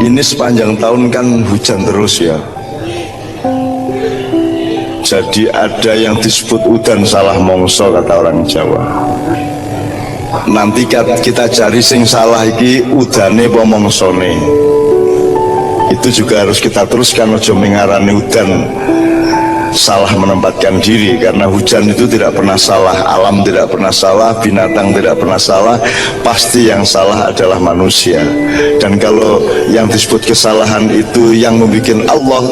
Ini sepanjang tahun kan hujan terus ya. Jadi ada yang disebut udan salah mongso kata orang Jawa. Nanti kita cari sing salah iki udane apa mongsone. Itu juga harus kita teruskan, ojo mengarani udan salah menempatkan diri, karena hujan itu tidak pernah salah, alam tidak pernah salah, binatang tidak pernah salah, pasti yang salah adalah manusia. Dan kalau yang disebut kesalahan itu yang membuat Allah,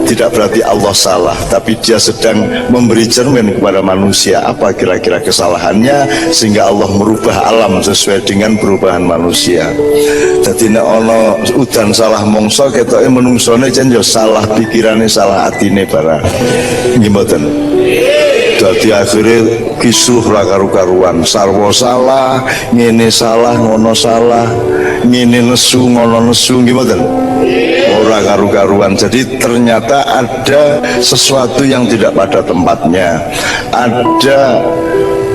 tidak berarti Allah salah, tapi dia sedang memberi cermin kepada manusia apa kira-kira kesalahannya, sehingga Allah merubah alam sesuai dengan perubahan manusia. Jadi nek ana udan salah mongso ketoke menungsone jan yo salah pikirane, salah atine barang. Nggih mboten. Dadi akhirnya kisruh ra karu-karuan, sarwa salah, ngene salah, ngono salah, ngene nesu, ngono nesu, nggih mboten. Ora karu-karuan. Jadi ternyata ada sesuatu yang tidak pada tempatnya, ada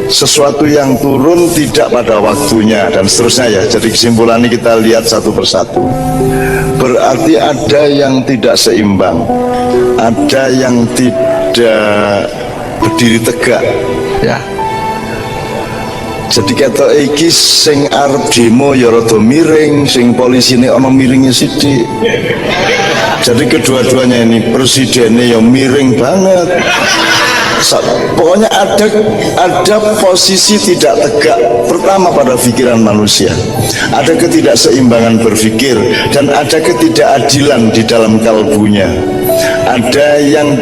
sesuatu yang turun tidak pada waktunya, dan seterusnya ya. Jadi kesimpulannya kita lihat satu persatu. Berarti ada yang tidak seimbang, ada yang tidak berdiri tegak ya. Jadi kata iki sing arep demo ya rada miring, sing polisine ana miringnya sithik. Jadi kedua-duanya ini, presidennya ya miring banget. Pokoknya ada posisi tidak tegak. Pertama pada pikiran manusia, ada ketidakseimbangan berpikir, dan ada ketidakadilan di dalam kalbunya. Ada yang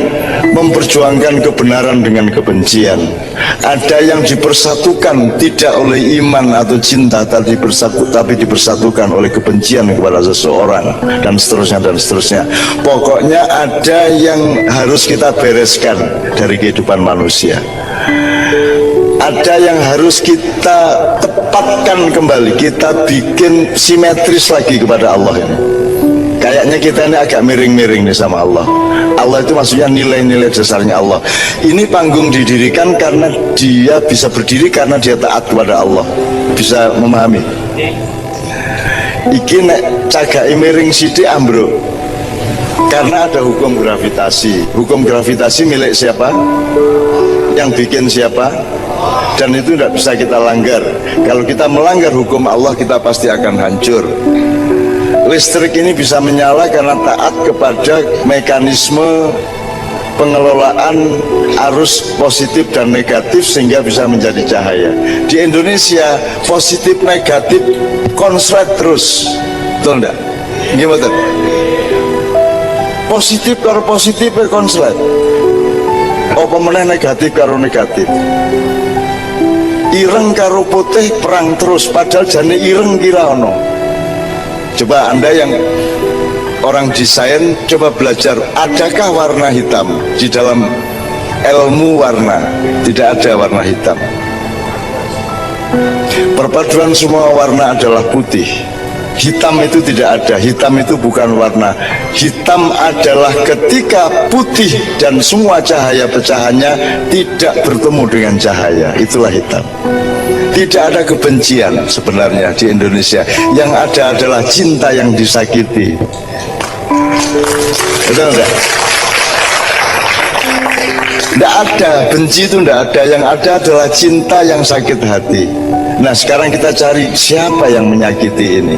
memperjuangkan kebenaran dengan kebencian, ada yang dipersatukan tidak oleh iman atau cinta, tapi dipersatukan oleh kebencian kepada seseorang, dan seterusnya dan seterusnya. Pokoknya ada yang harus kita bereskan dari kehidupan manusia, ada yang harus kita tepatkan kembali, kita bikin simetris lagi kepada Allah ini. Kayaknya kita ini agak miring-miring nih sama Allah. Allah itu maksudnya nilai-nilai dasarnya Allah. Ini panggung didirikan karena dia bisa berdiri karena dia taat kepada Allah. Bisa memahami? Iki nek cagake miring sithik ambruk. Karena ada hukum gravitasi. Hukum gravitasi milik siapa? Yang bikin siapa? Dan itu tidak bisa kita langgar. Kalau kita melanggar hukum Allah, kita pasti akan hancur. Listrik ini bisa menyala karena taat kepada mekanisme pengelolaan arus positif dan negatif sehingga bisa menjadi cahaya. Di Indonesia positif negatif konslet terus, betul enggak? Gimana? Positif karo positif konslet. Apa meneh negatif karo negatif. Ireng karo putih perang terus, padahal jane ireng kira ono. Coba Anda yang orang desain, coba belajar, adakah warna hitam di dalam ilmu warna? Tidak ada warna hitam. Perpaduan semua warna adalah putih. Hitam itu tidak ada. Hitam itu bukan warna. Hitam adalah ketika putih dan semua cahaya pecahannya tidak bertemu dengan cahaya. Itulah hitam. Tidak ada kebencian sebenarnya di Indonesia. Yang ada adalah cinta yang disakiti. Betul enggak? Tidak ada, benci itu tidak ada. Yang ada adalah cinta yang sakit hati. Nah sekarang kita cari siapa yang menyakiti ini.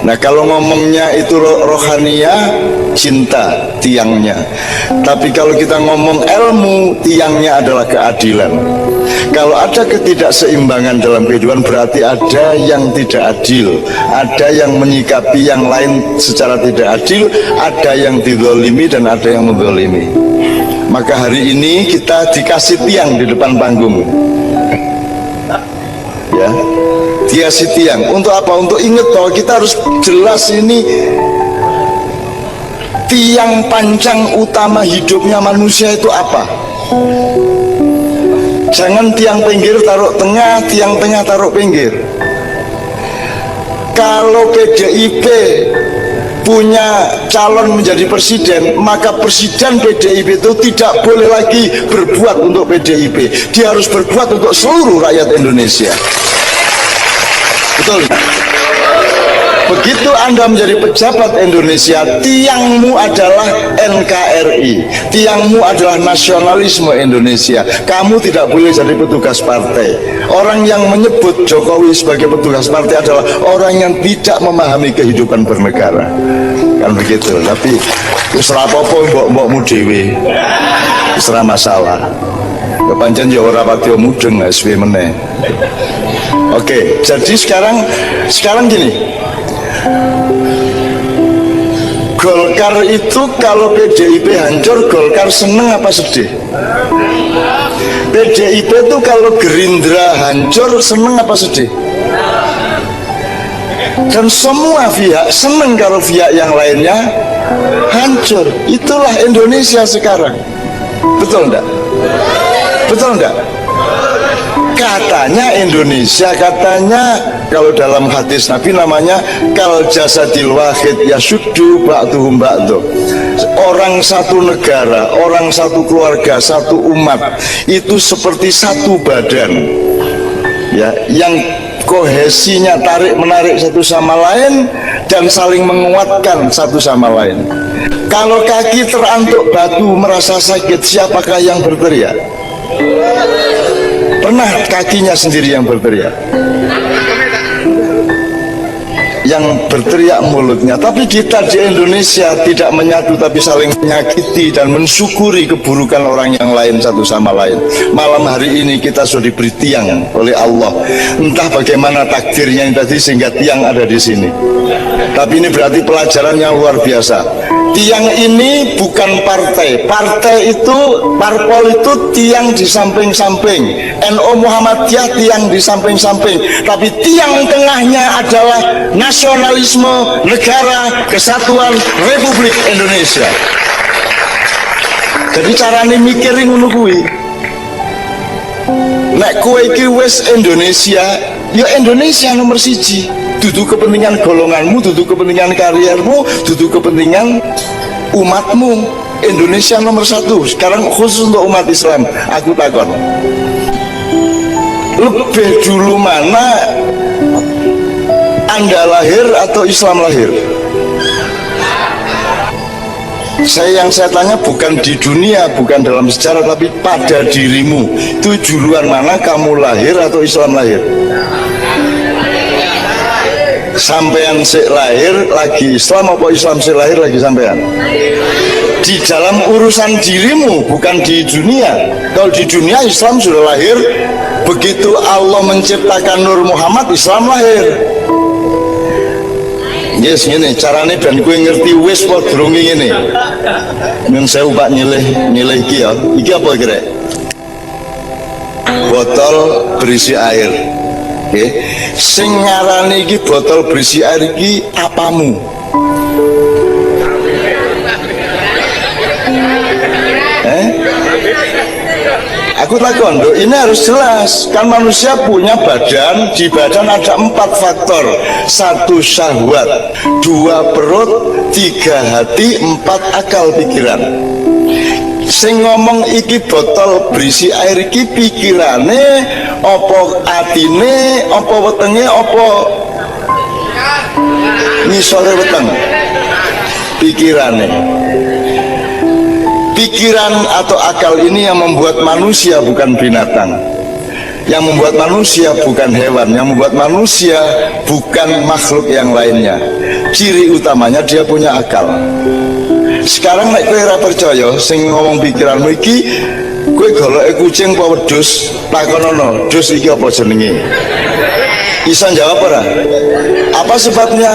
Nah kalau ngomongnya itu rohania, cinta tiangnya. Tapi kalau kita ngomong ilmu, tiangnya adalah keadilan. Kalau ada ketidakseimbangan dalam kehidupan, berarti ada yang tidak adil, ada yang menyikapi yang lain secara tidak adil, ada yang dizalimi dan ada yang menzalimi. Maka hari ini kita dikasih tiang di depan panggung, ya, dikasih tiang. Untuk apa? Untuk ingat bahwa kita harus jelas ini tiang pancang utama hidupnya manusia itu apa. Jangan tiang pinggir taruh tengah, tiang tengah taruh pinggir. Kalau PDIP punya calon menjadi presiden, maka presiden PDIP itu tidak boleh lagi berbuat untuk PDIP. Dia harus berbuat untuk seluruh rakyat Indonesia. Betul? Begitu Anda menjadi pejabat Indonesia, tiangmu adalah NKRI, tiangmu adalah nasionalisme Indonesia. Kamu tidak boleh jadi petugas partai. Orang yang menyebut Jokowi sebagai petugas partai adalah orang yang tidak memahami kehidupan bernegara. Kan begitu. Tapi serah apa-apa mbok-mbokmu dhewe. Serah masalah. Kepanjang ya ora pati mudeng SW meneh. Oke, jadi sekarang gini. Golkar itu kalau PDIP hancur, Golkar seneng apa sedih? PDIP itu kalau Gerindra hancur, seneng apa sedih? Dan semua pihak seneng kalau pihak yang lainnya hancur. Itulah Indonesia sekarang. Betul enggak? Betul enggak? Katanya Indonesia, katanya kalau dalam hadis Nabi namanya kal jasadil wahid yasuddu ba'duhum ba'du. Orang satu negara, orang satu keluarga, satu umat itu seperti satu badan, ya, yang kohesinya tarik menarik satu sama lain dan saling menguatkan satu sama lain. Kalau kaki terantuk batu merasa sakit, siapakah yang berteriak? Pernah kakinya sendiri yang berteriak? Yang berteriak mulutnya. Tapi kita di Indonesia tidak menyatu tapi saling menyakiti dan mensyukuri keburukan orang yang lain satu sama lain. Malam hari ini kita sudah diberi tiang oleh Allah. Entah bagaimana takdirnya yang tadi sehingga tiang ada di sini. Tapi ini berarti pelajaran yang luar biasa. Tiang ini bukan partai. Partai itu, parpol itu tiang di samping-samping. NU Muhammadiyah tiang di samping-samping. Tapi tiang tengahnya adalah nasionalisme negara kesatuan Republik Indonesia. Jadi carane mikirin ngono kuwi. Nek kowe iki wis Indonesia, ya Indonesia nomor siji. Dudu kepentingan golonganmu, dudu kepentingan kariermu, dudu kepentingan umatmu. Indonesia nomor satu. Sekarang khusus untuk umat Islam, aku takon, lebih dulu mana Anda lahir atau Islam lahir? Yang saya tanya bukan di dunia, bukan dalam sejarah, tapi pada dirimu. Itu duluan mana, kamu lahir atau Islam lahir? Sampean sik lahir lagi Islam apa Islam sik lahir lagi sampean? Di dalam urusan dirimu, bukan di dunia. Kalau di dunia Islam sudah lahir, begitu Allah menciptakan Nur Muhammad, Islam lahir. Yes, ngene carane ben kowe ngerti wis apa durung ngene. Nyun sewu Pak nyilih iki ya. Iki apa kira? Botol berisi air. Oke, sing ngarani iki botol berisi air iki apamu? Aku takon, ini harus jelas. Kan manusia punya badan, di badan ada 4 faktor. 1 syahwat, 2 perut, 3 hati, 4 akal pikiran. Sing ngomong iki botol berisi air iki pikirane opo atine, opo wetenge, opo ngisore weteng? Pikirane. Pikiran atau akal ini yang membuat manusia bukan binatang. Yang membuat manusia bukan hewan. Yang membuat manusia bukan makhluk yang lainnya. Ciri utamanya dia punya akal. Sekarang nek kowe ora percaya sing ngomong pikiranmu iki, kowe goloke kucing apa wedhus, takonono, "Dus iki apa jenenge?" Bisa jawab ora? Apa sebabnya?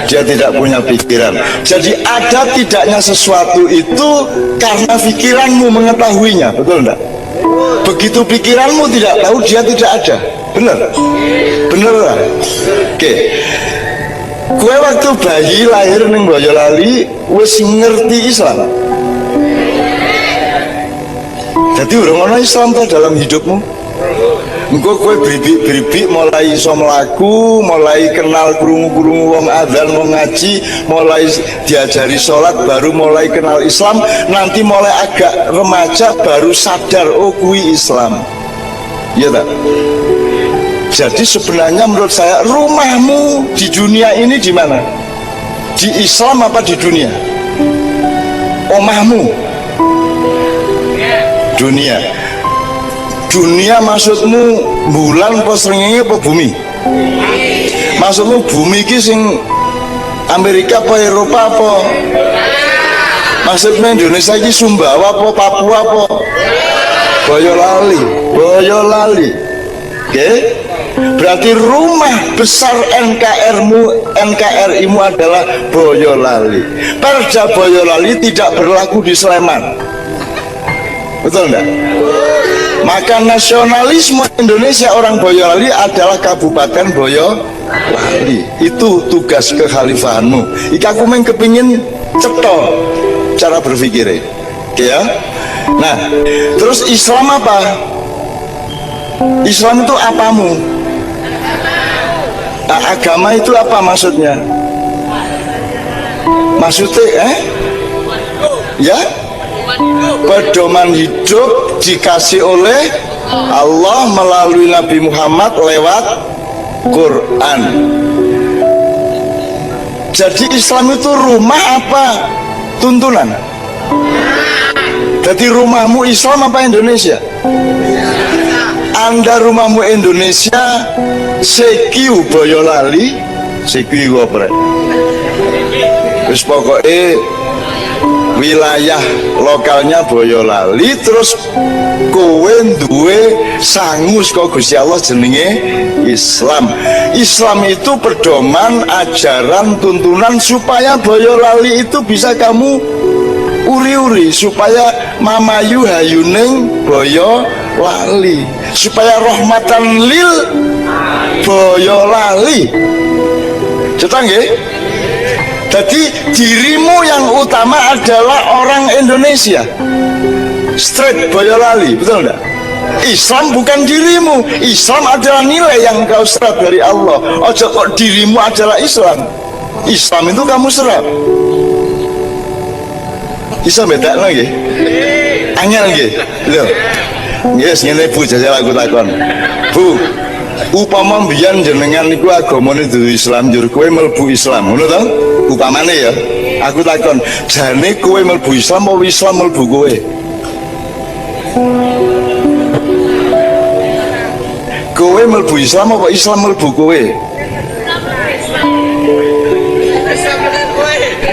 Dia tidak punya pikiran. Jadi ada tidaknya sesuatu itu karena pikiranmu mengetahuinya, betul enggak? Begitu pikiranmu tidak tahu, dia tidak ada. Benar? Benar lah. Oke. Kue waktu bayi lahir ning Boyolali wis ngerti Islam. Jadi urung ana Islam tuh dalam hidupmu. Engko kowe bribik-bribik mulai iso mlaku, mulai kenal krungu-krungu wong adzan, wong ngaji, mulai diajari sholat, baru mulai kenal Islam, nanti mulai agak remaja baru sadar oh kuwi Islam. Iya tak? Jadi sebenarnya menurut saya rumahmu di dunia ini di mana? Di Islam apa di dunia? Omahmu dunia. Dunia maksudmu bulan apa srengenge apa bumi? Maksudmu bumi ki sing Amerika apa Eropa apa? Maksudnya Indonesia ini Sumbawa apa Papua apa? Boyolali, Boyolali. Oke? Berarti rumah besar NKRI-mu adalah Boyolali. Perda Boyolali tidak berlaku di Sleman. Betul enggak? Maka nasionalisme Indonesia orang Boyolali adalah Kabupaten Boyolali. Itu tugas kekhalifahanmu. Ika aku main kepingin cetha cara berpikir, ya. Nah, terus Islam apa? Islam itu apamu? Nah, agama itu apa maksudnya? Maksudnya, ya, pedoman hidup dikasih oleh Allah melalui Nabi Muhammad lewat Quran. Jadi Islam itu rumah apa tuntunan? Jadi rumahmu Islam apa Indonesia? Anda rumahmu Indonesia, sekiu Boyolali, sekiu apa? Terus pokoknya wilayah lokalnya Boyolali, terus kowe duwe sangus kok Gusti Allah jenenge Islam. Islam itu pedoman, ajaran, tuntunan supaya Boyolali itu bisa kamu uri-uri, supaya mamayu hayuning Boyolali, supaya rahmatan lil Boyolali. Cetak nggih? Jadi dirimu yang utama adalah orang Indonesia, straight Boyolali, betul enggak? Islam bukan dirimu. Islam adalah nilai yang kau serap dari Allah. Ojo kok dirimu adalah Islam. Islam itu kamu serap. Bisa beda lagi? Angel lagi? Loh, yes, ngene Bu, jajal aku takon. Bu, upama mbiyen jenengan niku agamane dudu Islam, njur kowe mlebu Islam, ngono to? Upamane ya, aku takon, jane kowe mlebu Islam apa Islam mlebu kowe? Kowe mlebu Islam apa Islam mlebu kowe?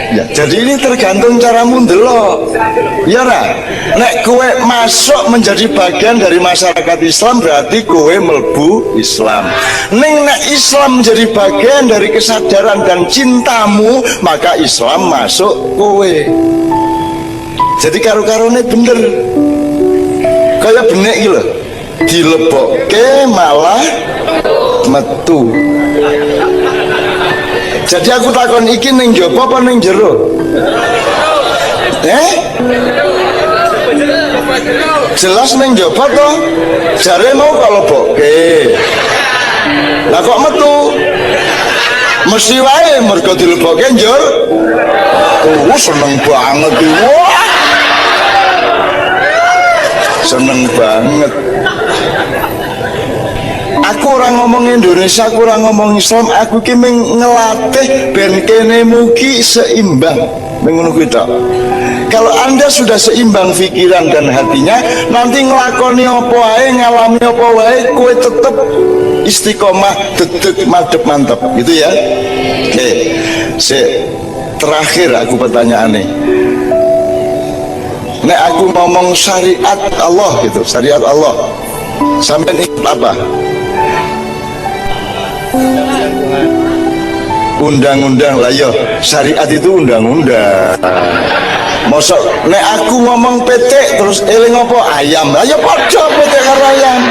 Ya, jadi ini tergantung caramu ndelok. Ya ora? Nek kowe masuk menjadi bagian dari masyarakat Islam berarti kowe mlebu Islam. Ning nek Islam menjadi bagian dari kesadaran dan cintamu, maka Islam masuk kowe. Jadi karo-karone bener. Kayak benek iki lho. Dilebokke malah metu. Jadi aku takon iki ning jaba apa ning jero? Jelas ning jaba to. Jare mau kalau bokke. Lah kok metu? Mesti wae mergo dilebokke njur. Seneng banget iki. Wah. Seneng banget. Aku orang ngomong Indonesia, aku orang ngomong Islam, aku ki ngelatih ben kene mugi seimbang. Mengono kita. Kalau Anda sudah seimbang pikiran dan hatinya, nanti ngelakoni apa wae, ngalami apa wae, kowe tetep istiqomah, dedek, madep, mantep, gitu ya. Oke. Terakhir aku pertanyaannya. Nek aku ngomong syariat Allah gitu, syariat Allah. Sampai ikut apa? Undang-undang lah yo, syariat itu undang-undang. Mosok nek aku ngomong PT terus eling apa ayam, lah yo padha PT karo ayam.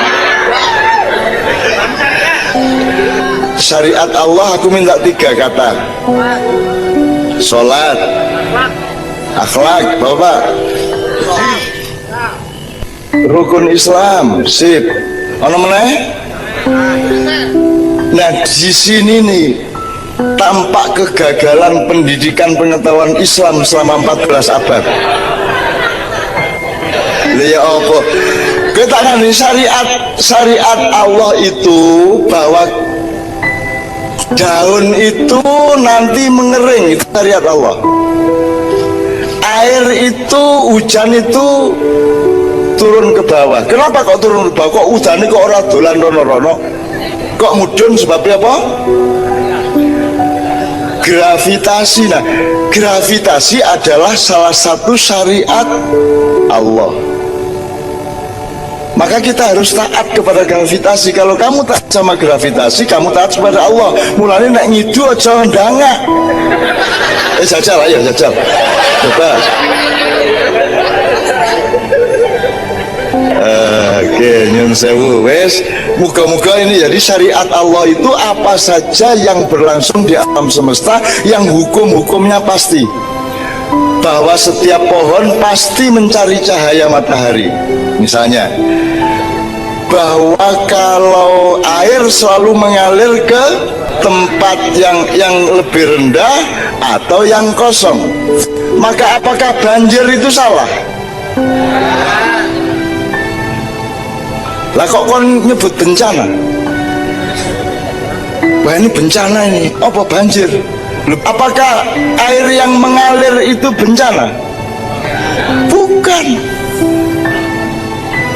Syariat Allah aku minta 3 kata: sholat, akhlak, Bapak, rukun Islam, sip. Ono meneh? Nah di sini nih tampak kegagalan pendidikan pengetahuan Islam selama 14 abad. Ya apa? Kita ngani syariat Allah itu bahwa daun itu nanti mengering, itu syariat Allah. Air itu, hujan itu turun ke bawah. Kenapa kok turun ke bawah? Kok hujan kok orang dolan rono-rono? Kok mudun sebabnya apa? Gravitasi. Nah, gravitasi adalah salah satu syariat Allah. Maka kita harus taat kepada gravitasi. Kalau kamu taat sama gravitasi, kamu taat kepada Allah. Mulanya nak ngidu aja ndangak. Jajal ayo jajal. Coba. Oke, nyun sewu wes. Muka-muka ini jadi syariat Allah itu apa saja yang berlangsung di alam semesta yang hukum-hukumnya pasti. Bahwa setiap pohon pasti mencari cahaya matahari. Misalnya, bahwa kalau air selalu mengalir ke tempat yang lebih rendah atau yang kosong, maka apakah banjir itu salah? Lah kok kon nyebut bencana? Wah ini bencana ini, apa banjir? Apakah air yang mengalir itu bencana? Bukan.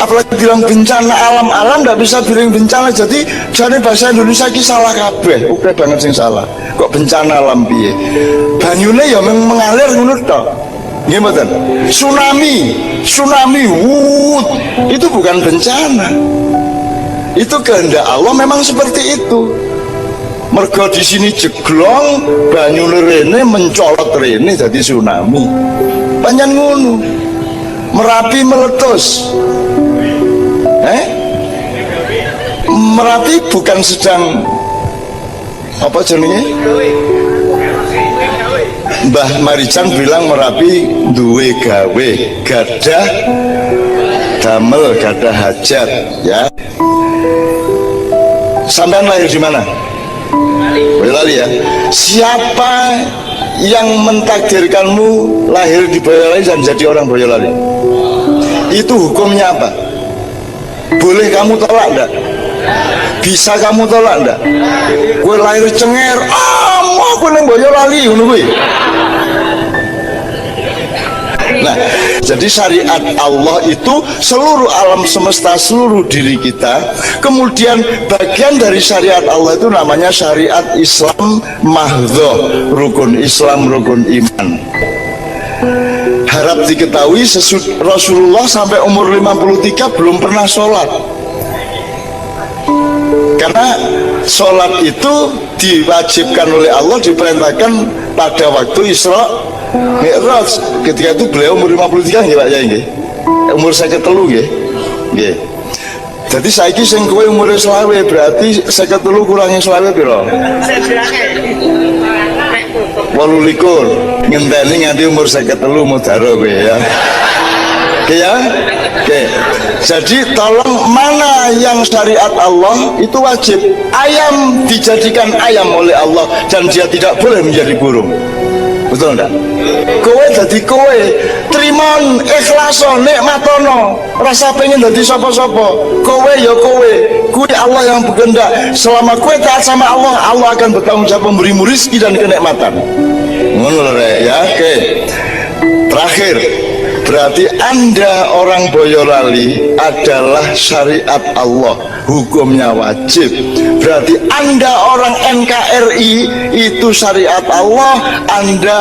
Apalagi bilang bencana alam-alam, nggak bisa bilang bencana. Jadi bahasa Indonesia ini salah kabeh. Oke banget sing salah. Kok bencana alam piye? Banyune ya mengalir ngono tok. Nggih mboten? Tsunami, itu bukan bencana. Itu kehendak Allah memang seperti itu. Mergo di sini jeglong, banyune rene mencolot rene jadi tsunami. Panjang ngono. Merapi meletus. Merapi bukan sedang apa jenenge? Mbah Marijan bilang Merapi duwe gawe, gadah damel, gadah hajat, ya. Sampean lahir di mana? Boyolali ya. Siapa yang mentakdirkanmu lahir di Boyolali dan jadi orang Boyolali? Itu hukumnya apa? Boleh kamu tolak enggak? Bisa kamu tolak enggak? Gue lahir Cenger, mau gue neng Boyolali, ngono kuwi. Nah, jadi syariat Allah itu seluruh alam semesta, seluruh diri kita. Kemudian bagian dari syariat Allah itu namanya syariat Islam mahdhah, rukun Islam, rukun iman. Harap diketahui Rasulullah sampai umur 53 belum pernah sholat. Karena sholat itu diwajibkan oleh Allah, diperintahkan pada waktu Isra Mi'raj. Ketika itu beliau umur 53 nggih Pak Yai nggih. Umur 53 nggih. Jadi saiki sing kowe umure 20 berarti 53 kurangi 20 piro? 28. Ngenteni nganti umur 53 mudharo kowe ya. Oke ya? Oke. Jadi tolong, mana yang syariat Allah itu wajib. Ayam dijadikan ayam oleh Allah dan dia tidak boleh menjadi burung. Betul enggak? Kowe jadi kowe, trimon, ikhlaso, nikmatono, rasa pengen jadi sapa-sapa. Kowe ya kowe, kuwi Allah yang berkehendak. Selama kowe taat sama Allah, Allah akan bertanggung jawab memberimu rezeki dan kenikmatan. Ngono ya, oke. Terakhir, berarti Anda orang Boyolali adalah syariat Allah, hukumnya wajib. Berarti Anda orang NKRI itu syariat Allah, Anda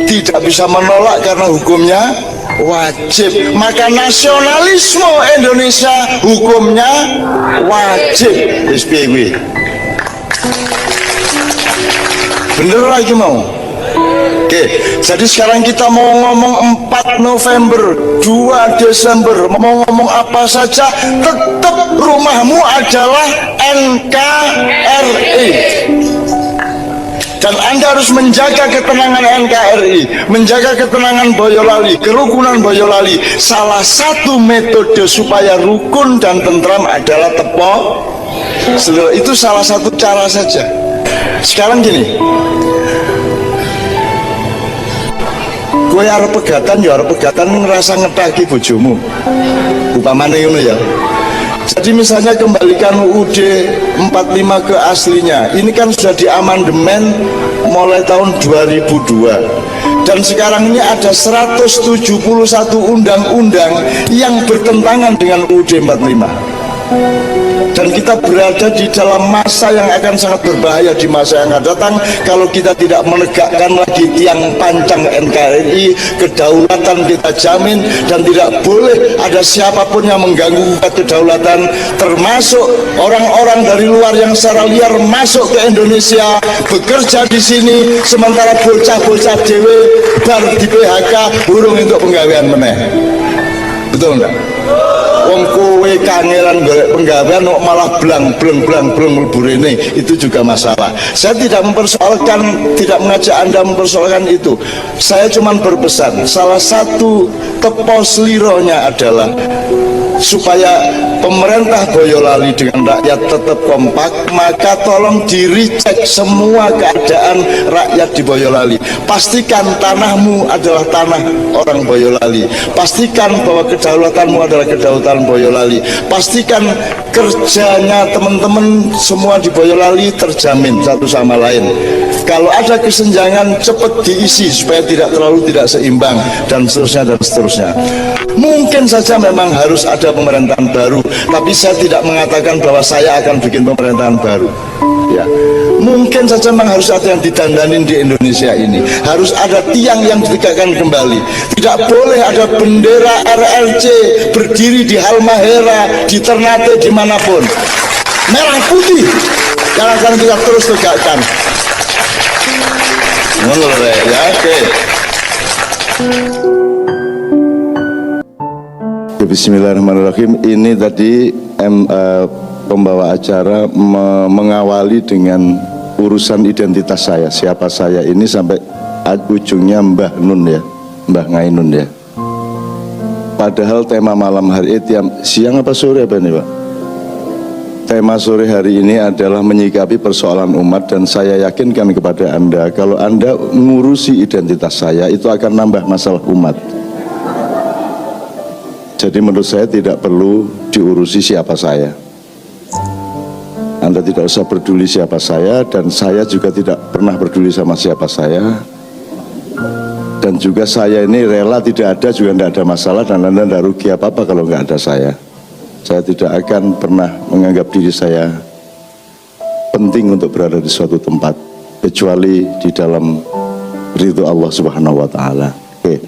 tidak bisa menolak karena hukumnya wajib. Maka nasionalisme Indonesia hukumnya wajib. SPW. Bener lagi mau? Oke, jadi sekarang kita mau ngomong 4 November, 2 Desember, mau ngomong apa saja, tetap rumahmu adalah NKRI. Dan Anda harus menjaga ketenangan NKRI, menjaga ketenangan Boyolali, kerukunan Boyolali. Salah satu metode supaya rukun dan tentram adalah tepo. Itu salah satu cara saja. Sekarang gini, Kowe arep pegatan ya arep pegatan ngerasa ngetaki bojomu. Upamane ngono ya. Jadi misalnya kembalikan UUD 45 ke aslinya. Ini kan sudah diamandemen mulai tahun 2002. Dan sekarang ini ada 171 undang-undang yang bertentangan dengan UUD 45. Dan kita berada di dalam masa yang akan sangat berbahaya di masa yang akan datang kalau kita tidak menegakkan lagi tiang pancang NKRI. Kedaulatan kita jamin dan tidak boleh ada siapapun yang mengganggu kedaulatan, termasuk orang-orang dari luar yang secara liar masuk ke Indonesia bekerja di sini sementara bocah-bocah dewe bar di PHK burung untuk penggawean meneh. Betul enggak? Wong kowe kangelan golek penggawean kok malah blang mlebu rene, itu juga masalah. Saya tidak mempersoalkan, tidak mengajak Anda mempersoalkan itu. Saya cuma berpesan, salah satu tepo slironya adalah supaya pemerintah Boyolali dengan rakyat tetap kompak, maka tolong di-recheck semua keadaan rakyat di Boyolali. Pastikan tanahmu adalah tanah orang Boyolali. Pastikan bahwa kedaulatanmu adalah kedaulatan Boyolali. Pastikan kerjanya teman-teman semua di Boyolali terjamin satu sama lain. Kalau ada kesenjangan cepat diisi supaya tidak terlalu tidak seimbang dan seterusnya. Mungkin saja memang harus ada pemerintahan baru, tapi saya tidak mengatakan bahwa saya akan bikin pemerintahan baru. Ya, mungkin saja memang harus ada yang didandanin di Indonesia ini. Harus ada tiang yang ditegakkan kembali. Tidak boleh ada bendera RRC berdiri di Halmahera, di Ternate, dimanapun. Merah putih yang akan kita terus tegakkan. Ya, oke. Bismillahirrahmanirrahim. Ini tadi pembawa acara mengawali dengan urusan identitas saya, siapa saya ini sampai ujungnya Mbah Nun ya, Mbah Ngainun ya. Padahal tema malam hari siang apa sore apa ini Pak? Tema sore hari ini adalah menyikapi persoalan umat, dan saya yakinkan kepada Anda kalau Anda ngurusi identitas saya itu akan nambah masalah umat. Jadi menurut saya tidak perlu diurusi siapa saya. Anda tidak usah peduli siapa saya, dan saya juga tidak pernah peduli sama siapa saya. Dan juga saya ini rela tidak ada juga tidak ada masalah, dan Anda tidak rugi apa-apa kalau nggak ada saya. Saya tidak akan pernah menganggap diri saya penting untuk berada di suatu tempat kecuali di dalam ridho Allah Subhanahu wa Ta'ala. Oke.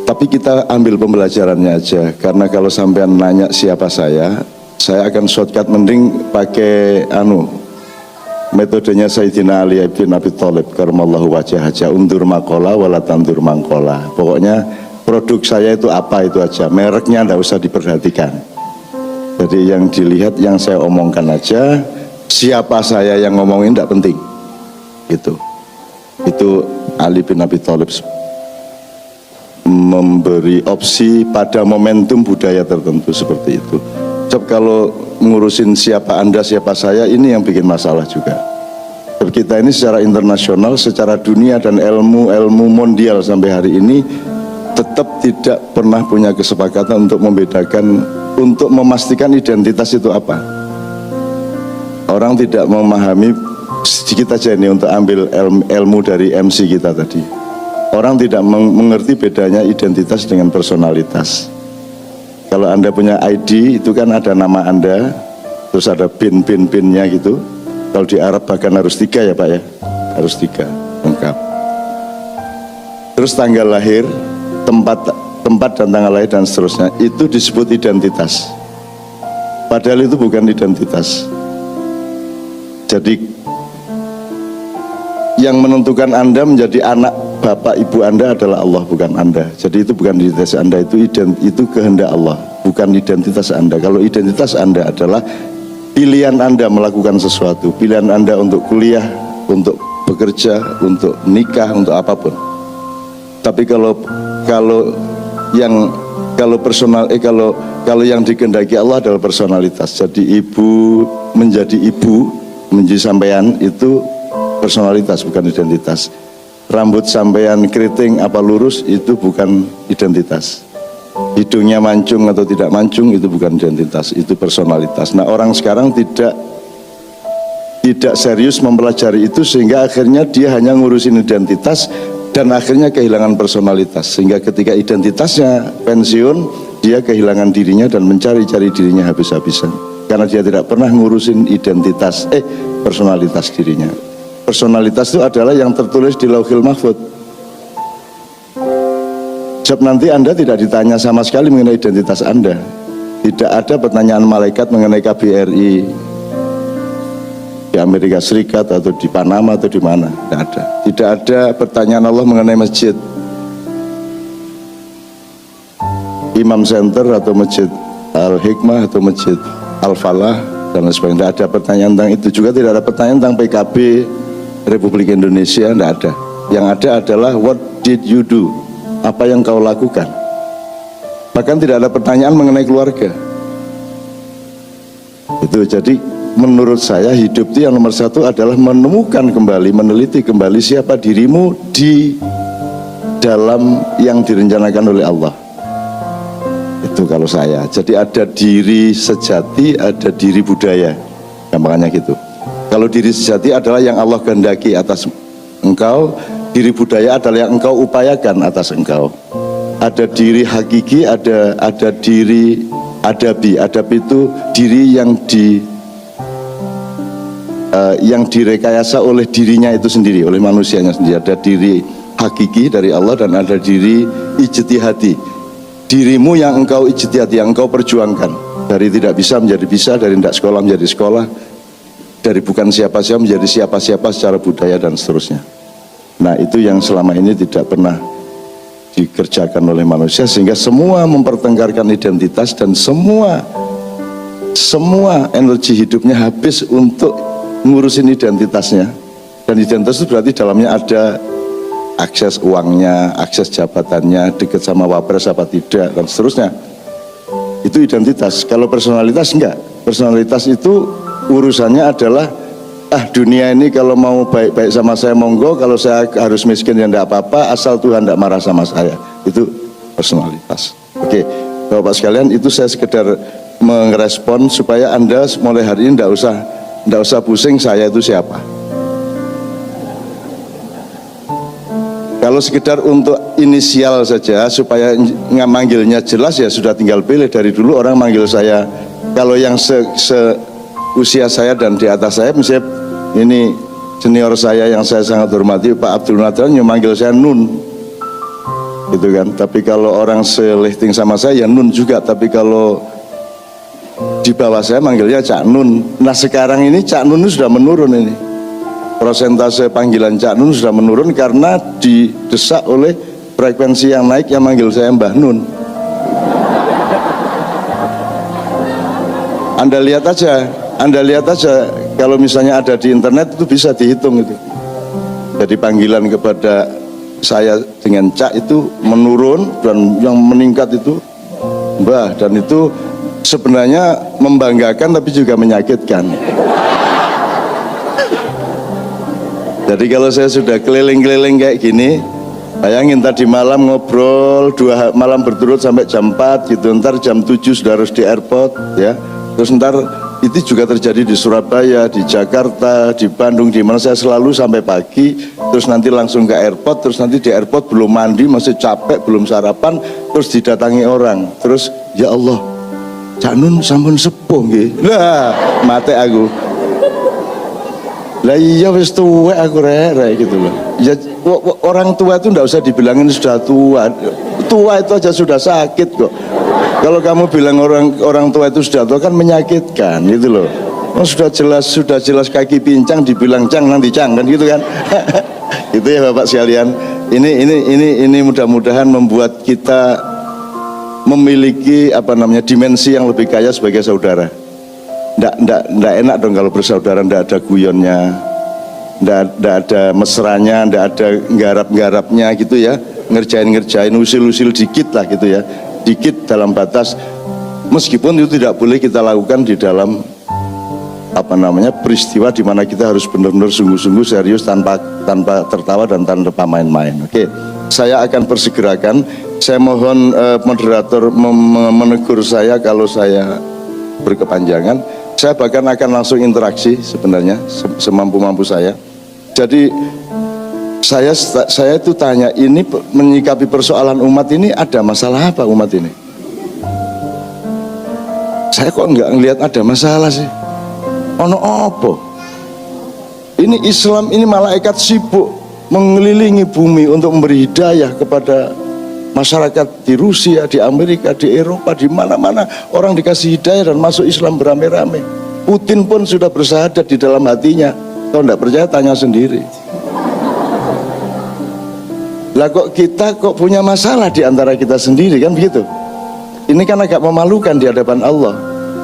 Tapi kita ambil pembelajarannya aja, karena kalau sampean nanya siapa saya akan shortcut, mending pakai metodenya Sayyidina Ali bin Abi Thalib karamallahu wajhah aja, undur maqala wala tandur mangkola. Pokoknya produk saya itu apa itu aja, mereknya enggak usah diperhatikan. Jadi yang dilihat yang saya omongkan aja, siapa saya yang ngomongin enggak penting. Gitu. Itu Ali bin Abi Thalib memberi opsi pada momentum budaya tertentu seperti itu. Sebab kalau ngurusin siapa Anda, siapa saya, ini yang bikin masalah juga. Sebab kita ini secara internasional, secara dunia dan ilmu mondial sampai hari ini tetap tidak pernah punya kesepakatan untuk membedakan, untuk memastikan identitas itu apa. Orang tidak memahami, sedikit aja ini untuk ambil ilmu dari MC kita tadi. Orang tidak mengerti bedanya identitas dengan personalitas. Kalau Anda punya ID, itu kan ada nama Anda, terus ada pin-nya gitu. Kalau di Arab bahkan harus 3 ya Pak ya, harus 3, lengkap. Terus tanggal lahir, tempat dan tanggal lahir dan seterusnya, itu disebut identitas. Padahal itu bukan identitas. Jadi yang menentukan Anda menjadi anak bapak ibu Anda adalah Allah, bukan Anda. Jadi itu bukan identitas Anda, itu kehendak Allah, bukan identitas Anda. Kalau identitas Anda adalah pilihan Anda melakukan sesuatu, pilihan Anda untuk kuliah, untuk bekerja, untuk nikah, untuk apapun. Tapi kalau yang dikehendaki Allah adalah personalitas. Jadi menjadi ibu, menjadi sampean itu personalitas bukan identitas. rambut sampean keriting apa lurus itu bukan identitas. Hidungnya mancung atau tidak mancung itu bukan identitas, itu personalitas. Nah, orang sekarang tidak serius mempelajari itu, sehingga akhirnya dia hanya ngurusin identitas dan akhirnya kehilangan personalitas, sehingga ketika identitasnya pensiun dia kehilangan dirinya dan mencari-cari dirinya habis-habisan karena dia tidak pernah ngurusin personalitas dirinya. Personalitas itu adalah yang tertulis di Lauhil Mahfuz. Sebab nanti Anda tidak ditanya sama sekali mengenai identitas Anda. Tidak ada pertanyaan malaikat mengenai KBRI di Amerika Serikat atau di Panama atau di mana. Tidak ada. Tidak ada pertanyaan Allah mengenai masjid, Imam Center atau masjid Al-Hikmah atau masjid Al-Falah dan lain sebagainya. Tidak ada pertanyaan tentang itu. Juga tidak ada pertanyaan tentang PKB Republik Indonesia. Tidak ada. Yang ada adalah what did you do? Apa yang kau lakukan? Bahkan tidak ada pertanyaan mengenai keluarga. Itu jadi menurut saya hidup itu yang nomor satu adalah menemukan kembali, meneliti kembali siapa dirimu di dalam yang direncanakan oleh Allah. Itu kalau saya. Jadi ada diri sejati, ada diri budaya, gampangnya gitu. Kalau diri sejati adalah yang Allah kehendaki atas engkau, diri budaya adalah yang engkau upayakan atas engkau. Ada diri hakiki, ada diri adabi. Adab itu diri yang direkayasa oleh dirinya itu sendiri, oleh manusianya sendiri. Ada diri hakiki dari Allah dan ada diri ijtihadi. Dirimu yang engkau ijtihadi, yang engkau perjuangkan. Dari tidak bisa menjadi bisa, dari tidak sekolah menjadi sekolah, dari bukan siapa-siapa menjadi siapa-siapa secara budaya dan seterusnya. Nah, itu yang selama ini tidak pernah dikerjakan oleh manusia, sehingga semua mempertengkarkan identitas dan semua energi hidupnya habis untuk ngurusin identitasnya. Dan identitas itu berarti dalamnya ada akses uangnya, akses jabatannya, dekat sama wapres apa tidak, dan seterusnya. Itu identitas. Kalau personalitas enggak. Personalitas itu urusannya adalah dunia ini kalau mau baik-baik sama saya monggo, kalau saya harus miskin ya enggak apa-apa, asal Tuhan enggak marah sama saya. Itu personalitas. Oke, Bapak sekalian, itu saya sekedar merespon supaya Anda mulai hari ini enggak usah pusing saya itu siapa. Kalau sekedar untuk inisial saja supaya manggilnya jelas, ya sudah tinggal pilih. Dari dulu orang manggil saya, kalau yang usia saya dan di atas saya, misalnya ini senior saya yang saya sangat hormati, Pak Abdul Nadran, yang manggil saya Nun, gitu kan. Tapi kalau orang selihting sama saya ya Nun juga, tapi kalau di bawah saya manggilnya Cak Nun. Nah, sekarang ini Cak Nun sudah menurun ini. Persentase panggilan Cak Nun sudah menurun karena didesak oleh frekuensi yang naik yang manggil saya Mbah Nun. Anda lihat aja kalau misalnya ada di internet itu bisa dihitung itu. Jadi panggilan kepada saya dengan Cak itu menurun dan yang meningkat itu Mbah, dan itu sebenarnya membanggakan tapi juga menyakitkan. Jadi kalau saya sudah keliling-keliling kayak gini, bayangin tadi malam ngobrol 2 malam berturut sampai jam 4 gitu, ntar jam 7 sudah harus di airport ya. Terus ntar itu juga terjadi di Surabaya, di Jakarta, di Bandung, di mana saya selalu sampai pagi, terus nanti langsung ke airport, terus nanti di airport belum mandi, masih capek, belum sarapan, terus didatangi orang, terus ya Allah, Cak Nun sampun sepuh nggih. Lah, mate aku. Lah iya wis tuwek aku rek gitu loh. Ya orang tua itu enggak usah dibilangin sudah tua. Tua itu aja sudah sakit kok. Kalau kamu bilang orang tua itu sudah tua kan menyakitkan gitu loh. Oh, sudah jelas kaki pincang dibilang cang nanti cang kan gitu kan. Itu ya Bapak sekalian. Ini mudah-mudahan membuat kita memiliki dimensi yang lebih kaya sebagai saudara. Nggak enak dong kalau bersaudara nggak ada guyonnya, nggak ada mesranya, nggak ada nggarap-nggarapnya gitu ya, ngerjain usil-usil dikit lah gitu ya, dikit dalam batas, meskipun itu tidak boleh kita lakukan di dalam peristiwa di mana kita harus benar-benar sungguh-sungguh serius tanpa tertawa dan tanpa main-main. Oke, saya akan persegerakan. Saya mohon moderator menegur saya kalau saya berkepanjangan. Saya bahkan akan langsung interaksi sebenarnya semampu-mampu saya. Jadi saya itu tanya, ini menyikapi persoalan umat ini ada masalah apa umat ini? Saya kok nggak ngelihat ada masalah sih. Ono opo? Ini Islam, ini malaikat sibuk mengelilingi bumi untuk memberi hidayah kepada masyarakat di Rusia, di Amerika, di Eropa, di mana-mana orang dikasih hidayah dan masuk Islam beramai-ramai. Putin pun sudah bersahadat di dalam hatinya. Kalau tidak percaya tanya sendiri. Lah kok kita punya masalah di antara kita sendiri, kan begitu? Ini kan agak memalukan di hadapan Allah,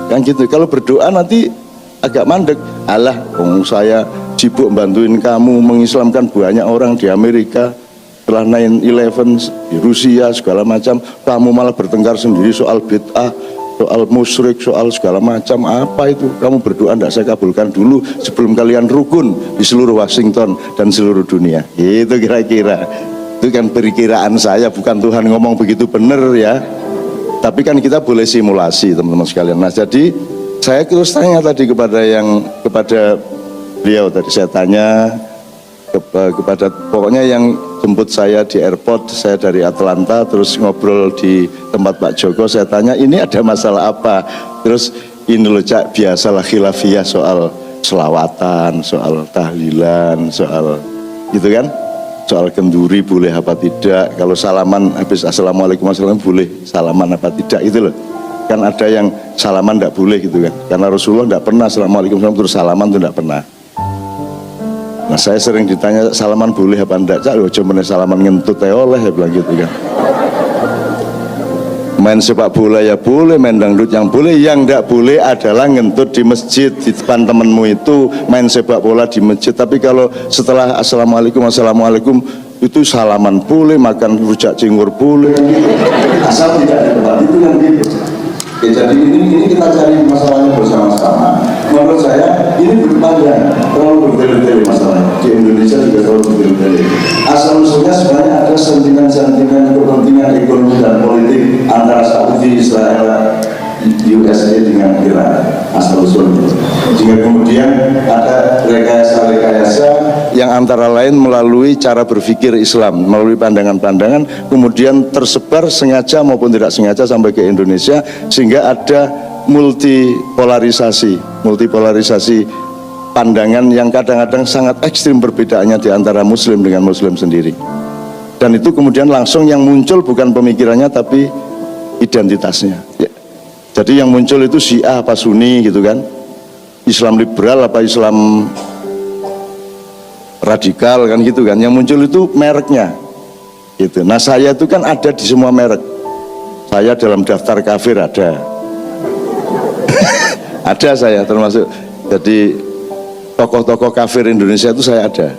kan gitu. Kalau berdoa nanti agak mandek. Alah, saya sibuk bantuin kamu mengislamkan banyak orang di Amerika setelah 9/11 di Rusia segala macam, kamu malah bertengkar sendiri soal bid'ah, soal musyrik, soal segala macam. Apa itu? Kamu berdoa tidak saya kabulkan dulu sebelum kalian rukun di seluruh Washington dan seluruh dunia. Itu kira-kira. Itu kan perkiraan saya, bukan Tuhan ngomong begitu benar ya. Tapi kan kita boleh simulasi teman-teman sekalian. Nah, jadi saya terus tanya tadi kepada beliau tadi, saya tanya kepada pokoknya yang jemput saya di airport, saya dari Atlanta, terus ngobrol di tempat Pak Joko, saya tanya ini ada masalah apa? Terus ini loh Cak, biasalah khilafiyah soal selawatan, soal tahlilan, soal gitu kan, soal kenduri boleh apa tidak, kalau salaman habis assalamualaikum warahmatullahi boleh salaman apa tidak, itu loh. Kan ada yang salaman tidak boleh gitu kan, karena Rasulullah tidak pernah assalamualaikum terus salaman itu tidak pernah. Nah, saya sering ditanya salaman boleh apa enggak, Cak, cuma salaman ngentut ya oleh, ya bilang gitu kan. Main sepak bola ya boleh, main dangdut yang boleh, yang enggak boleh adalah ngentut di masjid di depan temenmu itu, main sepak bola di masjid. Tapi kalau setelah assalamualaikum itu salaman boleh, makan rujak cingur boleh, asal tidak di tempat itu kan gitu. Ya, jadi ini kita cari masalahnya bersama-sama. Menurut saya ini berpanjang, terlalu bertele-tele masalahnya. Di Indonesia juga terlalu bertele-tele. Asal-usulnya sebenarnya ada sentimen-sentimen kepentingan ekonomi dan politik antara Saudi, Israel, USA dengan Iran, asal-usulnya. Jika kemudian ada rekayasa-rekayasa yang antara lain melalui cara berpikir Islam, melalui pandangan-pandangan, kemudian tersebar sengaja maupun tidak sengaja sampai ke Indonesia, sehingga ada multipolarisasi pandangan yang kadang-kadang sangat ekstrim perbedaannya di antara Muslim dengan Muslim sendiri. Dan itu kemudian langsung yang muncul bukan pemikirannya tapi identitasnya. Ya. Jadi yang muncul itu Syiah apa Sunni gitu kan, Islam liberal apa Islam radikal kan gitu kan, yang muncul itu mereknya gitu. Nah, saya itu kan ada di semua merek, saya dalam daftar kafir ada ada saya termasuk, jadi tokoh-tokoh kafir Indonesia itu saya ada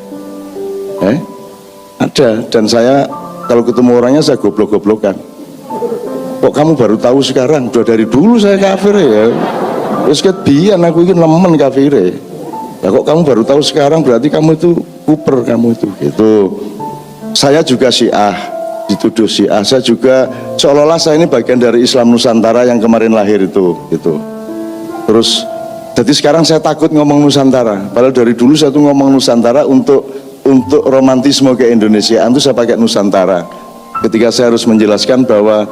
dan saya kalau ketemu orangnya saya goblok-goblokan. Kok kamu baru tahu sekarang? Udah dari dulu saya kafir ya. Terus biyen aku ini nemen kafir ya. Ya kok kamu baru tahu sekarang, berarti kamu itu kuper, kamu itu gitu. Saya juga Syiah, dituduh Syiah. Saya juga seolah-olah saya ini bagian dari Islam Nusantara yang kemarin lahir itu gitu. Terus jadi sekarang saya takut ngomong Nusantara. Padahal dari dulu saya tuh ngomong Nusantara untuk romantisme ke Indonesia itu saya pakai Nusantara. Ketika saya harus menjelaskan bahwa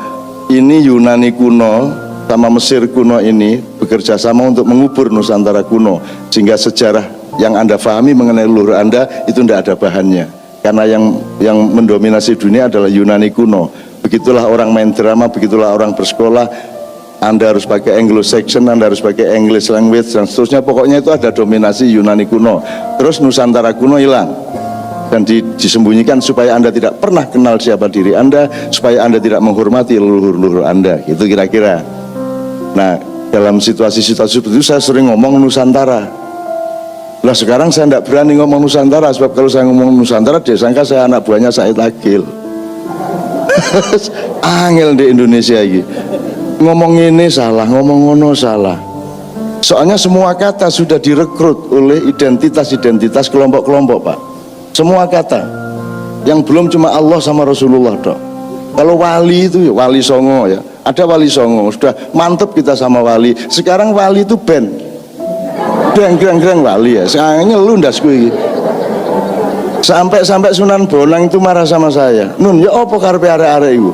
ini Yunani kuno sama Mesir kuno ini bekerja sama untuk mengubur Nusantara kuno, sehingga sejarah yang Anda pahami mengenai leluhur Anda itu tidak ada bahannya, karena yang mendominasi dunia adalah Yunani kuno. Begitulah orang main drama, begitulah orang bersekolah, Anda harus pakai Anglo-Saxon, Anda harus pakai English language dan seterusnya. Pokoknya itu ada dominasi Yunani kuno. Terus Nusantara kuno hilang dan disembunyikan supaya Anda tidak pernah kenal siapa diri Anda, supaya Anda tidak menghormati leluhur-leluhur Anda, gitu kira-kira. Nah, dalam situasi-situasi seperti itu saya sering ngomong Nusantara. Lah sekarang saya tidak berani ngomong Nusantara, sebab kalau saya ngomong Nusantara dia sangka saya anak buahnya Said Akil. Angel di Indonesia ini. Ngomong ini salah, ngomong ngono salah. Soalnya semua kata sudah direkrut oleh identitas-identitas kelompok-kelompok, Pak. Semua kata. Yang belum cuma Allah sama Rasulullah dok. Kalau wali itu ya wali songo ya. Ada wali songo, sudah mantep kita sama wali. Sekarang wali itu band. Greng wali ya. Sekarang nyeluh ndasku iki. Sampai Sunan Bonang itu marah sama saya. Nun, ya apa karepe arek-arek iku?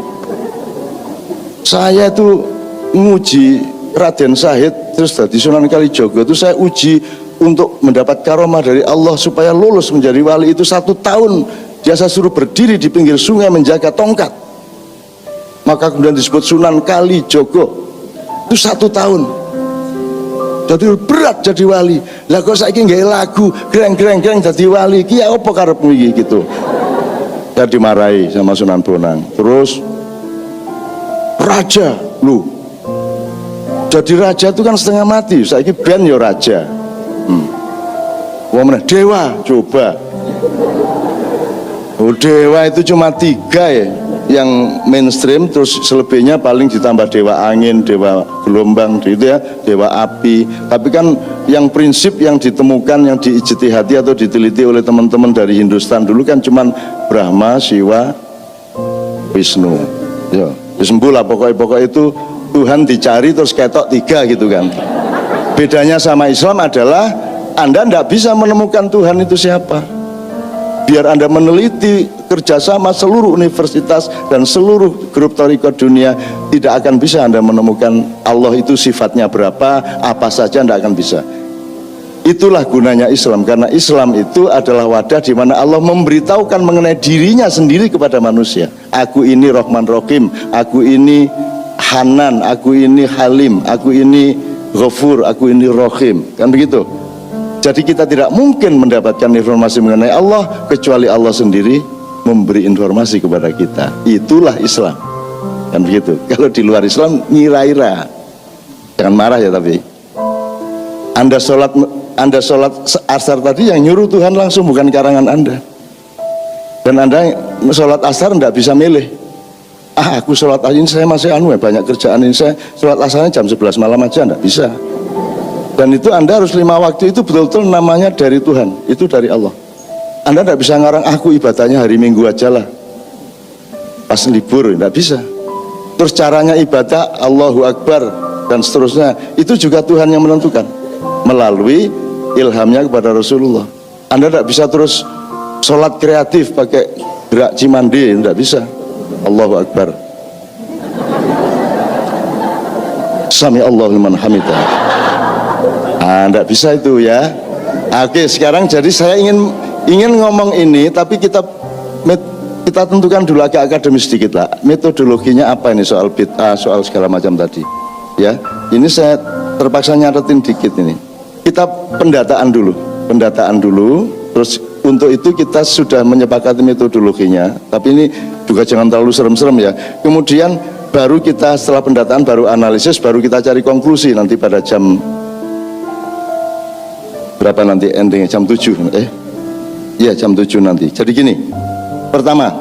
Saya itu nguji Raden Syahid terus dari Sunan Kalijogo itu saya uji untuk mendapat karomah dari Allah supaya lulus menjadi wali itu 1 tahun. Dia saya suruh berdiri di pinggir sungai menjaga tongkat. Maka kemudian disebut Sunan Kalijogo. Itu 1 tahun. Jadi berat jadi wali. Lah kok saiki nggak lagu greng jadi wali. Ki apa karepmu iki gitu. Saya dimarahi sama Sunan Bonang. Terus raja lu. Jadi raja itu kan setengah mati. Saiki ben yo raja. Wah mana dewa coba. Oh, dewa itu cuma 3 ya yang mainstream, terus selebihnya paling ditambah dewa angin, dewa gelombang gitu ya, dewa api. Tapi kan yang prinsip yang ditemukan, yang diijtihadi atau diteliti oleh teman-teman dari Hindustan dulu kan cuman Brahma, Siwa, Wisnu. Ya, sembuh lah pokok itu Tuhan dicari terus ketok 3 gitu kan. Bedanya sama Islam adalah Anda tidak bisa menemukan Tuhan itu siapa. Biar Anda meneliti kerjasama seluruh universitas dan seluruh grup thariqah dunia, tidak akan bisa Anda menemukan Allah itu sifatnya berapa, apa saja Anda akan bisa. Itulah gunanya Islam, karena Islam itu adalah wadah di mana Allah memberitahukan mengenai dirinya sendiri kepada manusia. Aku ini Rahman Rahim, aku ini Hanan, aku ini Halim, aku ini Ghafur, aku ini Rahim, kan begitu. Jadi kita tidak mungkin mendapatkan informasi mengenai Allah kecuali Allah sendiri memberi informasi kepada kita. Itulah Islam, kan begitu. Kalau di luar Islam ngira-ira, jangan marah ya. Tapi Anda sholat asar tadi yang nyuruh Tuhan langsung, bukan karangan Anda. Dan Anda sholat asar tidak bisa milih. Aku sholat asar ini saya masih banyak kerjaan ini, saya sholat asarnya jam 11 malam aja, tidak bisa. Dan itu Anda harus 5 waktu itu betul-betul namanya dari Tuhan, itu dari Allah. Anda tidak bisa ngarang aku ibadahnya hari Minggu aja lah, pas libur, tidak bisa. Terus caranya ibadah Allahu Akbar dan seterusnya, itu juga Tuhan yang menentukan melalui ilhamnya kepada Rasulullah. Anda tidak bisa terus sholat kreatif pakai gerak cimande, tidak bisa. Allahu Akbar, Sami Allahu liman hamidah. Tidak bisa itu ya. Oke, sekarang jadi saya ingin ngomong ini, tapi kita tentukan dulu agak akademis sedikit lah. Metodologinya apa ini soal bid'ah, soal segala macam tadi. Ya, ini saya terpaksa nyatetin dikit ini. Kita pendataan dulu. Terus untuk itu kita sudah menyepakati metodologinya. Tapi ini juga jangan terlalu serem-serem ya. Kemudian baru kita setelah pendataan baru analisis, baru kita cari konklusi nanti pada jam berapa nanti endingnya, jam 7 iya jam 7 nanti. Jadi gini, pertama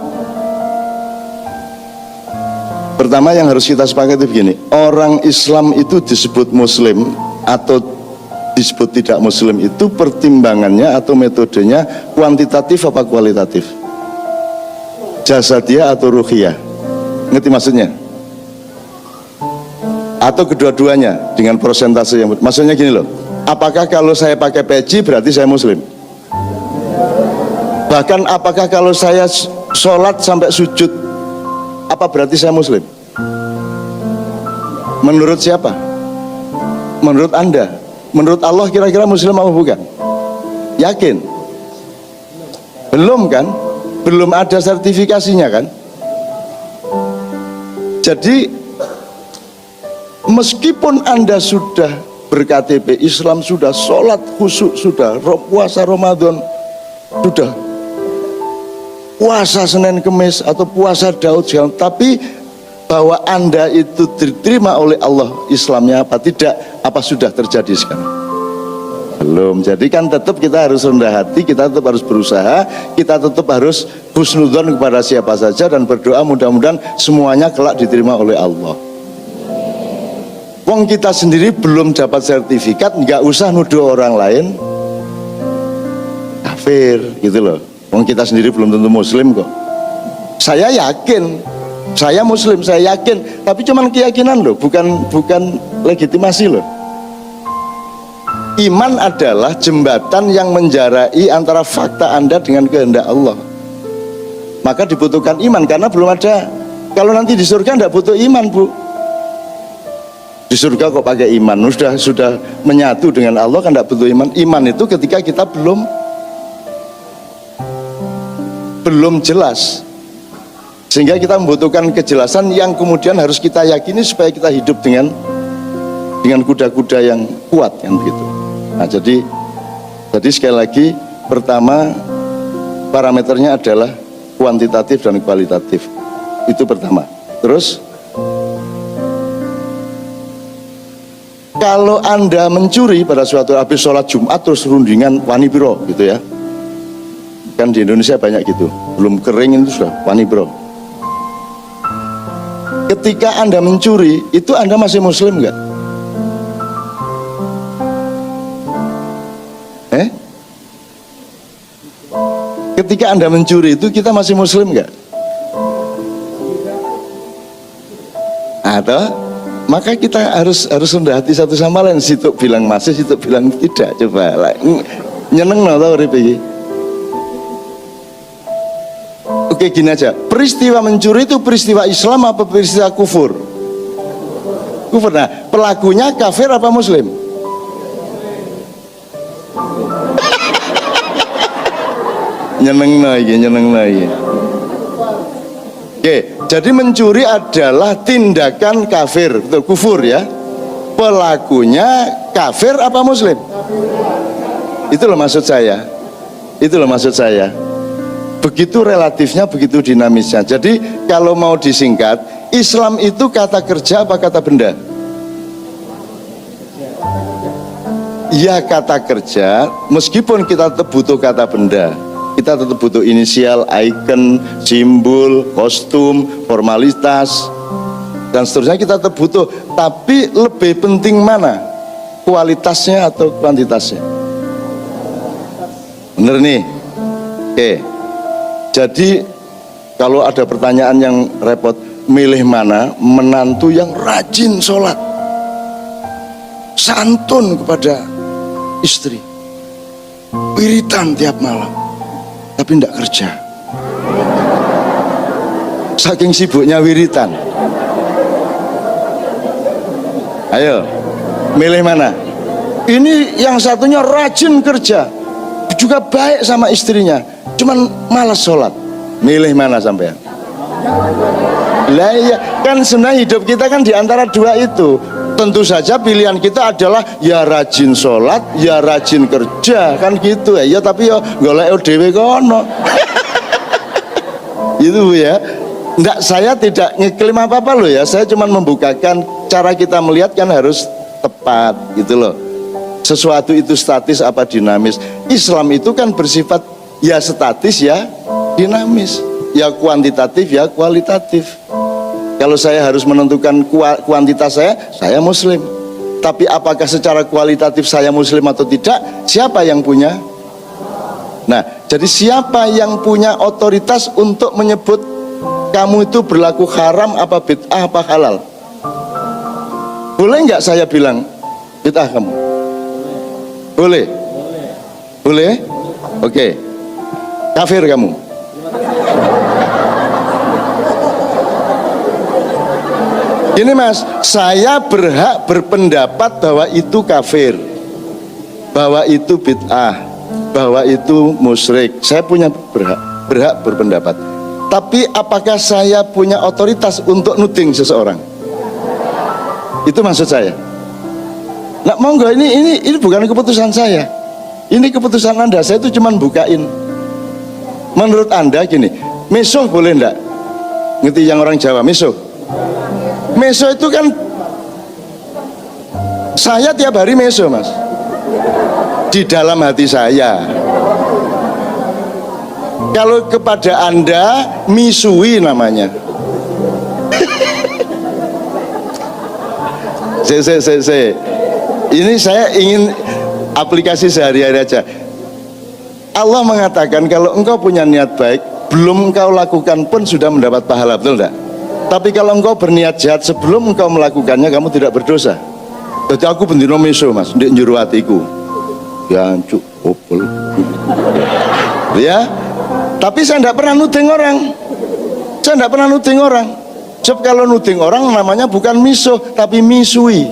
yang harus kita sepakati begini, orang Islam itu disebut muslim atau disebut tidak muslim itu pertimbangannya atau metodenya kuantitatif apa kualitatif, jasadiah atau ruhiyah, ngerti maksudnya? Atau kedua-duanya dengan persentase yang maksudnya gini loh, apakah kalau saya pakai peci berarti saya muslim? Bahkan apakah kalau saya sholat sampai sujud, apa berarti saya muslim? Menurut siapa? Menurut Anda? Menurut Allah kira-kira muslim apa bukan? Yakin? Belum kan? Belum ada sertifikasinya kan? Jadi meskipun Anda sudah ber-KTP Islam, sudah sholat khusyuk, sudah puasa Ramadan, sudah puasa Senin Kemis atau puasa Daud, tapi bahwa Anda itu diterima oleh Allah Islamnya apa tidak, apa sudah terjadi sekarang? Belum. Jadi kan tetap kita harus rendah hati, kita tetap harus berusaha, kita tetap harus husnudzon kepada siapa saja dan berdoa mudah-mudahan semuanya kelak diterima oleh Allah. Wong kita sendiri belum dapat sertifikat, nggak usah nuduh orang lain kafir gitu loh. Wong kita sendiri belum tentu muslim kok. Saya yakin, saya muslim, saya yakin, tapi cuman keyakinan loh, bukan legitimasi loh. Iman adalah jembatan yang menjarai antara fakta Anda dengan kehendak Allah. Maka dibutuhkan iman, karena belum ada. Kalau nanti di surga tidak butuh iman, Bu. Di surga kok pakai iman, sudah menyatu dengan Allah kan tidak butuh iman. Iman itu ketika kita belum jelas, sehingga kita membutuhkan kejelasan yang kemudian harus kita yakini supaya kita hidup dengan kuda-kuda yang kuat, kan begitu. Nah, jadi sekali lagi, pertama parameternya adalah kuantitatif dan kualitatif. Itu pertama. Terus kalau Anda mencuri pada suatu habis sholat Jumat terus rundingan wani biro gitu ya, kan di Indonesia banyak gitu, belum kering itu sudah wani biro. Ketika Anda mencuri itu Anda masih muslim nggak? Ketika Anda mencuri itu kita masih muslim nggak? Atau maka kita harus rendah hati satu sama lain. Situ bilang masih, situ bilang tidak. Coba lah, nyeneng tau ribet. Oke, gini aja, peristiwa mencuri itu peristiwa Islam apa peristiwa kufur? Kufur. Nah, pelakunya kafir apa muslim? Nyeneng lagi. Oke, jadi mencuri adalah tindakan kafir, betul, kufur ya. Pelakunya kafir apa muslim? Itu loh maksud saya. Begitu relatifnya, begitu dinamisnya. Jadi kalau mau disingkat, Islam itu kata kerja apa kata benda? Ya kata kerja, meskipun kita tetap butuh kata benda. Kita tetap butuh inisial, icon, simbol, kostum, formalitas, dan seterusnya kita tetap butuh. Tapi lebih penting mana? Kualitasnya atau kuantitasnya? Bener nih? Oke. Jadi kalau ada pertanyaan yang repot, milih mana? Menantu yang rajin sholat, santun kepada istri, wiritan tiap malam, tapi tidak kerja, saking sibuknya wiritan. Ayo, milih mana? Ini yang satunya rajin kerja, juga baik sama istrinya, cuman malas sholat. Milih mana sampean? Lah iya, kan sebenarnya hidup kita kan diantara dua itu. Tentu saja pilihan kita adalah ya rajin sholat, ya rajin kerja, kan gitu ya. Tapi ya golek dhewe kono. Itu ya. Enggak, saya tidak ngeklaim apa-apa loh ya. Saya cuma membukakan cara kita melihat kan harus tepat gitu loh. Sesuatu itu statis apa dinamis. Islam itu kan bersifat ya statis ya dinamis, ya kuantitatif ya kualitatif. Kalau saya harus menentukan kuantitas saya muslim. Tapi apakah secara kualitatif saya muslim atau tidak, siapa yang punya? Nah, jadi siapa yang punya otoritas untuk menyebut kamu itu berlaku haram apa bid'ah apa halal? Boleh nggak saya bilang bid'ah kamu? Boleh? Boleh? Oke. Kafir kamu? Ini Mas, saya berhak berpendapat bahwa itu kafir, bahwa itu bid'ah, bahwa itu musyrik. Saya punya berhak berpendapat. Tapi apakah saya punya otoritas untuk nuding seseorang? Itu maksud saya. Nah, monggo, ini bukan keputusan saya. Ini keputusan Anda. Saya itu cuma bukain. Menurut Anda gini, meso boleh enggak? Ngerti yang orang Jawa, meso? Meso itu kan saya tiap hari meso, Mas, di dalam hati saya. Kalau kepada Anda misui namanya. Ini saya ingin aplikasi sehari-hari aja. Allah mengatakan kalau engkau punya niat baik, belum engkau lakukan pun sudah mendapat pahala, betul enggak? Tapi kalau engkau berniat jahat sebelum engkau melakukannya, kamu tidak berdosa. Jadi aku bendino meso mas, ndek njero atiku. Ya cuk, opel. Ya, tapi saya tidak pernah nuding orang. Saya tidak pernah nuding orang. Sebab kalau nuding orang namanya bukan misuh, tapi misui.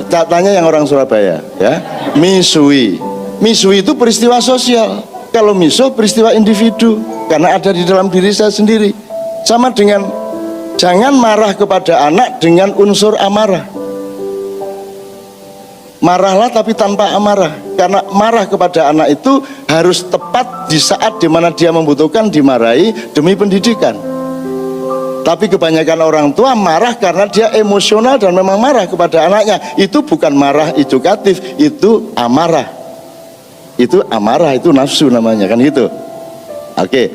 Tanya yang orang Surabaya, ya. Misui. Misui itu peristiwa sosial. Kalau misuh peristiwa individu, karena ada di dalam diri saya sendiri. Sama dengan jangan marah kepada anak dengan unsur amarah. Marahlah tapi tanpa amarah, karena marah kepada anak itu harus tepat di saat dimana dia membutuhkan dimarahi demi pendidikan. Tapi kebanyakan orang tua marah karena dia emosional dan memang marah kepada anaknya. Itu bukan marah edukatif, itu amarah. Itu amarah, itu nafsu namanya, kan gitu. Oke,